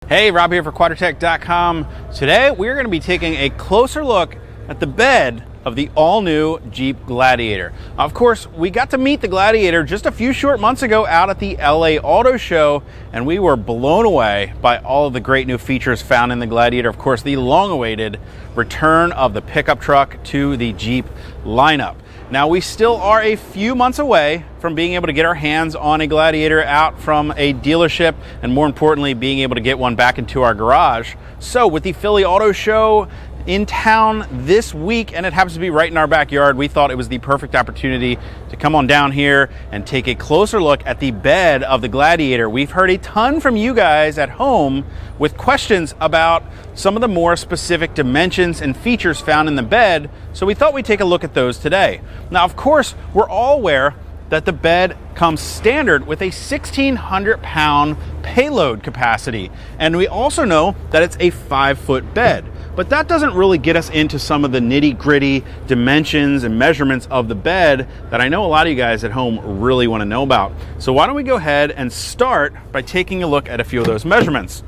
Hey, Rob here for Quadratec.com. Today we're going to be taking a closer look at the bed of the all-new Jeep Gladiator. Of course, we got to meet the Gladiator just a few short months ago out at the LA Auto Show, and we were blown away by all of the great new features found in the Gladiator. Of course, the long-awaited return of the pickup truck to the Jeep lineup. Now, we still are a few months away from being able to get our hands on a Gladiator out from a dealership, and more importantly, being able to get one back into our garage. So with the Philly Auto Show in town this week, and it happens to be right in our backyard, we thought it was the perfect opportunity to come on down here and take a closer look at the bed of the Gladiator. We've heard a ton from you guys at home with questions about some of the more specific dimensions and features found in the bed, so we thought we'd take a look at those today. Now, of course, we're all aware that the bed comes standard with a 1,600 pound payload capacity, and we also know that it's a 5-foot bed. But that doesn't really get us into some of the nitty-gritty dimensions and measurements of the bed that I know a lot of you guys at home really want to know about. So why don't we go ahead and start by taking a look at a few of those measurements.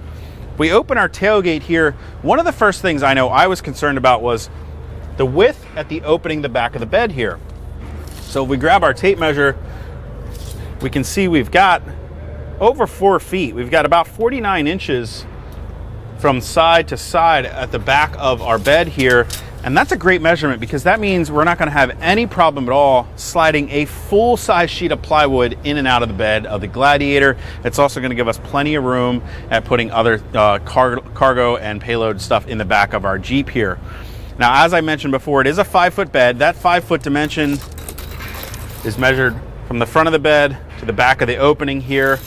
If we open our tailgate here, one of the first things I know I was concerned about was the width at the opening the back of the bed here. So if we grab our tape measure, we can see we've got over 4 feet. We've got about 49 inches from side to side at the back of our bed here. And that's a great measurement because that means we're not going to have any problem at all sliding a full-size sheet of plywood in and out of the bed of the Gladiator. It's also going to give us plenty of room at putting other cargo and payload stuff in the back of our Jeep here. Now, as I mentioned before, it is a 5-foot bed. That 5-foot dimension is measured from the front of the bed to the back of the opening here.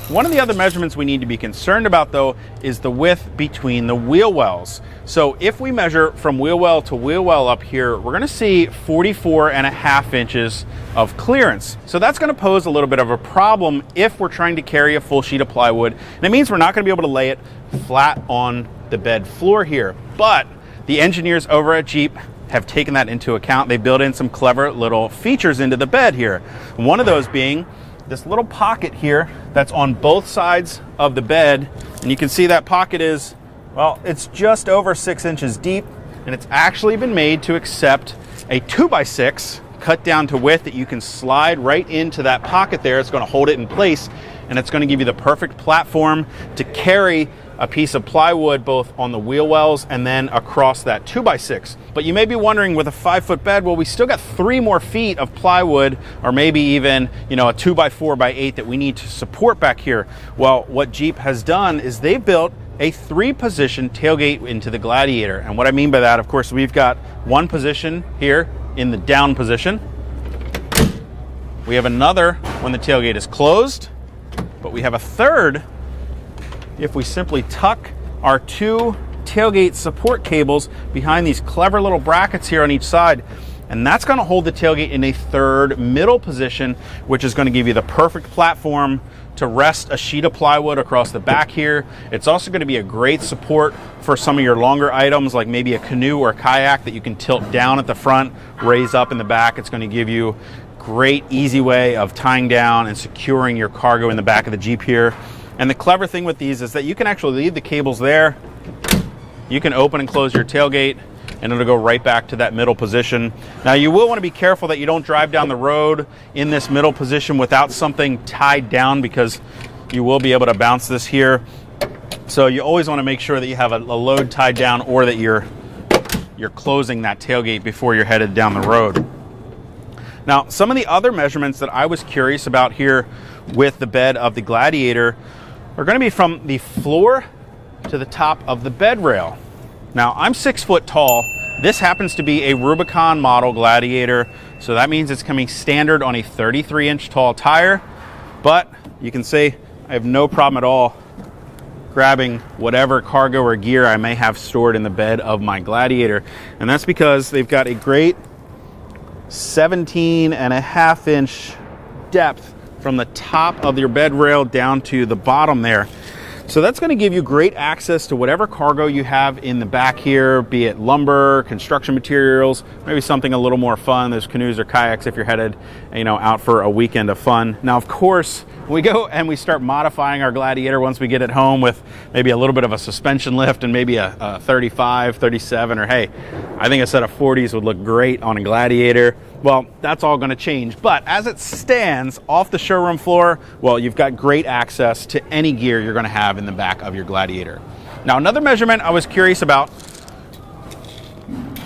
One of the other measurements we need to be concerned about, though, is the width between the wheel wells. So if we measure from wheel well to wheel well up here, we're going to see 44.5 inches of clearance. So that's going to pose a little bit of a problem if we're trying to carry a full sheet of plywood. And it means we're not going to be able to lay it flat on the bed floor here. But the engineers over at Jeep have taken that into account. They built in some clever little features into the bed here. One of those being this little pocket here that's on both sides of the bed. And you can see that pocket is, well, it's just over 6 inches deep, and it's actually been made to accept a 2x6 cut down to width that you can slide right into that pocket there. It's going to hold it in place, and it's going to give you the perfect platform to carry a piece of plywood both on the wheel wells and then across that 2x6. But you may be wondering, with a 5-foot bed, well, we still got 3 more feet of plywood, or maybe even, a 2x4x8 that we need to support back here. Well, what Jeep has done is they've built a 3-position tailgate into the Gladiator. And what I mean by that, of course, we've got one position here in the down position. We have another when the tailgate is closed, but we have a third if we simply tuck our 2 tailgate support cables behind these clever little brackets here on each side. And that's going to hold the tailgate in a third middle position, which is going to give you the perfect platform to rest a sheet of plywood across the back here. It's also going to be a great support for some of your longer items, like maybe a canoe or a kayak that you can tilt down at the front, raise up in the back. It's going to give you a great, easy way of tying down and securing your cargo in the back of the Jeep here. And the clever thing with these is that you can actually leave the cables there. You can open and close your tailgate, and it'll go right back to that middle position. Now, you will want to be careful that you don't drive down the road in this middle position without something tied down, because you will be able to bounce this here. So you always want to make sure that you have a load tied down, or that you're closing that tailgate before you're headed down the road. Now, some of the other measurements that I was curious about here with the bed of the Gladiator are going to be from the floor to the top of the bed rail. Now, I'm 6 foot tall. This happens to be a Rubicon model Gladiator, so that means it's coming standard on a 33-inch tall tire. But you can see I have no problem at all grabbing whatever cargo or gear I may have stored in the bed of my Gladiator. And that's because they've got a great 17.5-inch depth from the top of your bed rail down to the bottom there. So that's going to give you great access to whatever cargo you have in the back here, be it lumber, construction materials, maybe something a little more fun. There's canoes or kayaks if you're headed, out for a weekend of fun. Now, of course, we go and we start modifying our Gladiator once we get it home with maybe a little bit of a suspension lift and maybe a 35, 37, or hey, I think a set of 40s would look great on a Gladiator. Well, that's all going to change. But as it stands off the showroom floor, well, you've got great access to any gear you're going to have in the back of your Gladiator. Now, another measurement I was curious about,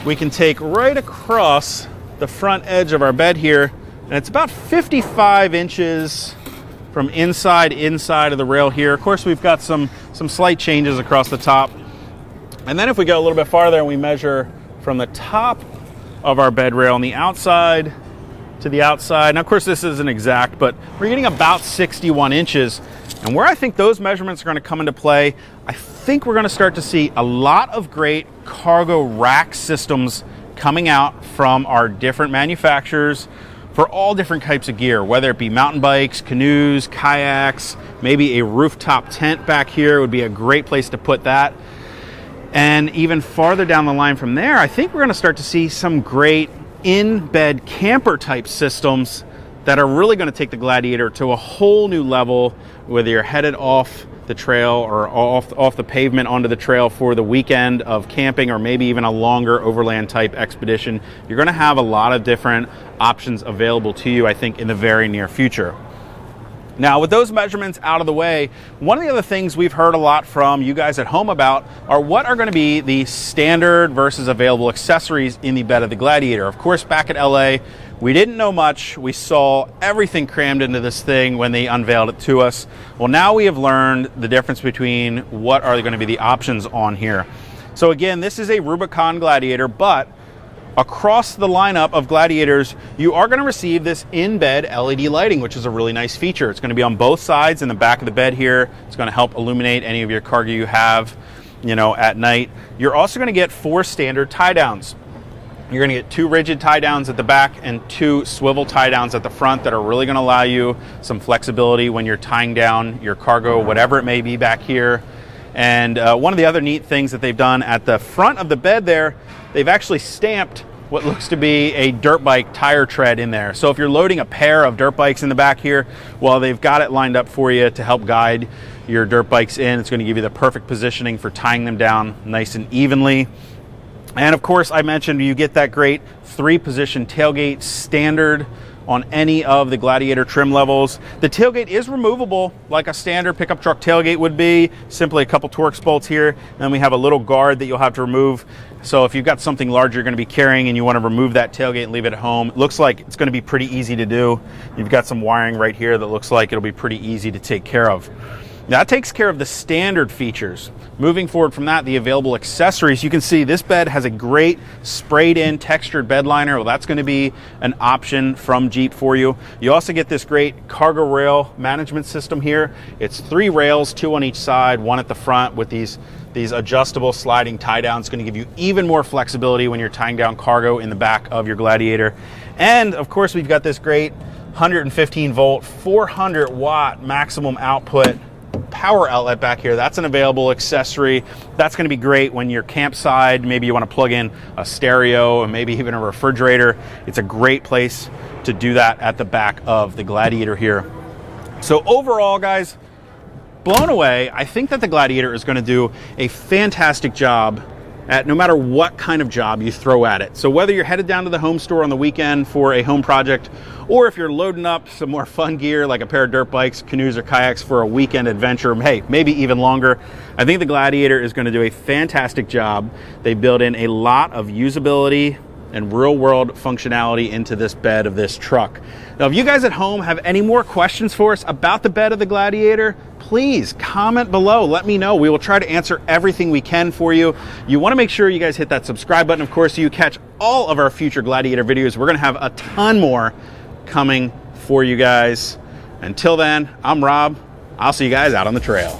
we can take right across the front edge of our bed here, and it's about 55 inches from inside of the rail here. Of course, we've got some slight changes across the top. And then if we go a little bit farther and we measure from the top of our bed rail on the outside to the outside. Now, of course, this isn't exact, but we're getting about 61 inches. And where I think those measurements are going to come into play, I think we're going to start to see a lot of great cargo rack systems coming out from our different manufacturers for all different types of gear, whether it be mountain bikes, canoes, kayaks, maybe a rooftop tent back here would be a great place to put that. And even farther down the line from there, I think we're going to start to see some great in-bed camper type systems that are really going to take the Gladiator to a whole new level, whether you're headed off the trail or off the pavement onto the trail for the weekend of camping, or maybe even a longer overland type expedition. You're going to have a lot of different options available to you, I think, in the very near future. Now, with those measurements out of the way, one of the other things we've heard a lot from you guys at home about are what are going to be the standard versus available accessories in the bed of the Gladiator. Of course, back at LA, we didn't know much. We saw everything crammed into this thing when they unveiled it to us. Well, now we have learned the difference between what are going to be the options on here. So again, this is a Rubicon Gladiator, but across the lineup of Gladiators, you are going to receive this in-bed LED lighting, which is a really nice feature. It's going to be on both sides in the back of the bed here. It's going to help illuminate any of your cargo you have, at night. You're also going to get 4 standard tie downs. You're going to get 2 rigid tie downs at the back and 2 swivel tie downs at the front that are really going to allow you some flexibility when you're tying down your cargo, whatever it may be back here. And one of the other neat things that they've done at the front of the bed there, they've actually stamped what looks to be a dirt bike tire tread in there. So if you're loading a pair of dirt bikes in the back here, well, they've got it lined up for you to help guide your dirt bikes in. It's going to give you the perfect positioning for tying them down nice and evenly. And of course, I mentioned you get that great 3-position tailgate standard on any of the Gladiator trim levels. The tailgate is removable like a standard pickup truck tailgate would be, simply a couple Torx bolts here. And then we have a little guard that you'll have to remove. So if you've got something large you're going to be carrying and you want to remove that tailgate and leave it at home, it looks like it's going to be pretty easy to do. You've got some wiring right here that looks like it'll be pretty easy to take care of. Now, that takes care of the standard features. Moving forward from that, the available accessories, you can see this bed has a great sprayed-in textured bed liner. Well, that's going to be an option from Jeep for you. You also get this great cargo rail management system here. It's 3 rails, 2 on each side, 1 at the front with these adjustable sliding tie downs. It's going to give you even more flexibility when you're tying down cargo in the back of your Gladiator. And of course, we've got this great 115 volt, 400 watt maximum output power outlet back here. That's an available accessory. That's going to be great when you're campsite. Maybe you want to plug in a stereo and maybe even a refrigerator. It's a great place to do that at the back of the Gladiator here. So overall, guys, blown away. I think that the Gladiator is going to do a fantastic job at no matter what kind of job you throw at it. So whether you're headed down to the home store on the weekend for a home project, or if you're loading up some more fun gear like a pair of dirt bikes, canoes, or kayaks for a weekend adventure, hey, maybe even longer, I think the Gladiator is going to do a fantastic job. They build in a lot of usability and real-world functionality into this bed of this truck. Now, if you guys at home have any more questions for us about the bed of the Gladiator, please comment below. Let me know. We will try to answer everything we can for you. You want to make sure you guys hit that subscribe button, of course, so you catch all of our future Gladiator videos. We're going to have a ton more coming for you guys. Until then, I'm Rob. I'll see you guys out on the trail.